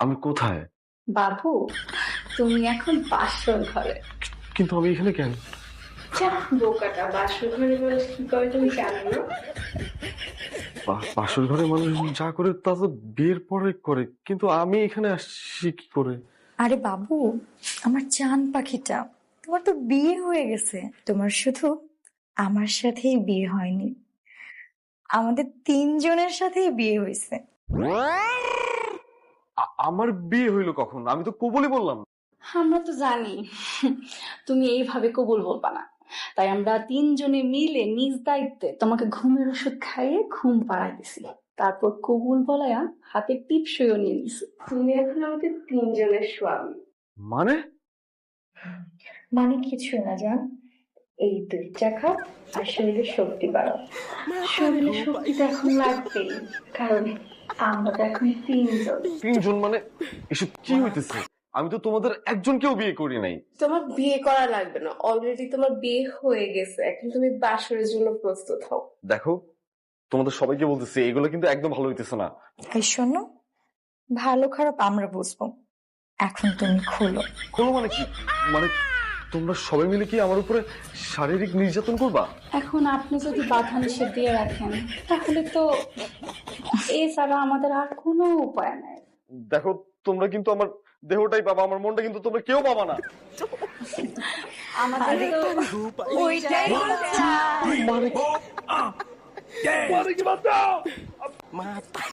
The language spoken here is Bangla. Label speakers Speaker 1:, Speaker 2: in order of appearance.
Speaker 1: আমি কোথায়?
Speaker 2: বাবু, তুমি এখন বাসর ঘরে।
Speaker 1: কিন্তু আমি এখানে কেন?
Speaker 2: বোকাটা, বাসর ঘরে বলে কি করে তুমি জানো না?
Speaker 1: বাসর ঘরে মানুষ যা করে তা তো বিয়ের পরে করে, কিন্তু আমি এখানে আসছি কি করে?
Speaker 3: আরে বাবু, আমার চান পাখিটা, তোমার তো বিয়ে হয়ে গেছে। তোমার শুধু আমার সাথেই বিয়ে হয়নি, আমাদের তিনজনের সাথেই বিয়ে হয়েছে।
Speaker 1: আমার বিয়ে হইলো কখন? আমি তো কবুলই বললাম।
Speaker 2: আমরা তো জানি তুমি এইভাবে কবুল বলবা না, তাই আমরা তিনজনে মিলে নিজ দায়িত্বে তোমাকে ঘুমের ওষুধ খাইয়ে ঘুম পাড়াই দিছি। তারপর কবুল বলায়া হাতে টিপসইও নিয়ে নিছি। তুমি এখন আমাদের তিনজনের স্বামী।
Speaker 1: মানে?
Speaker 3: মানে কিছু না জান, এই দুই চাকা আর শরীরের শক্তি বাড়াও।
Speaker 2: শরীরে শক্তি তো এখন লাগবেই, কারণ আমরা তো এখন তিনজন।
Speaker 1: তিনজন মানে এসব কি হইতেছে? আমি তো তোমাদের একজনকেও বিয়ে করি নাই।
Speaker 4: তোমার বিয়ে করা লাগবে না, অলরেডি তোমার বিয়ে হয়ে গেছে। এখন তুমি বাসরের জন্য প্রস্তুত হও।
Speaker 1: দেখো, তোমাদের সবাইকে বলতেছি, এগুলো কিন্তু একদম ভালো হইতেছে না।
Speaker 3: এই শোনো, ভালো খারাপ আমরা বুঝবো, এখন তুমি খোলো।
Speaker 1: কোনো মানে কি? মানে তোমরা সবাই মিলে কি আমার উপরে শারীরিক নির্যাতন করবা?
Speaker 2: এখন আপনি যদি বাধা নিষেধ দিয়ে রাখেন তাহলে তো এছাড়া আমাদের আর কোনো উপায় নাই।
Speaker 1: দেখো, তোমরা কিন্তু আমার দেহটাই পাবা, আমার মনটা কিন্তু তোমরা কেউ পাবা না।
Speaker 2: আমাদের তো
Speaker 3: ওইটাই
Speaker 1: মানে
Speaker 5: Mata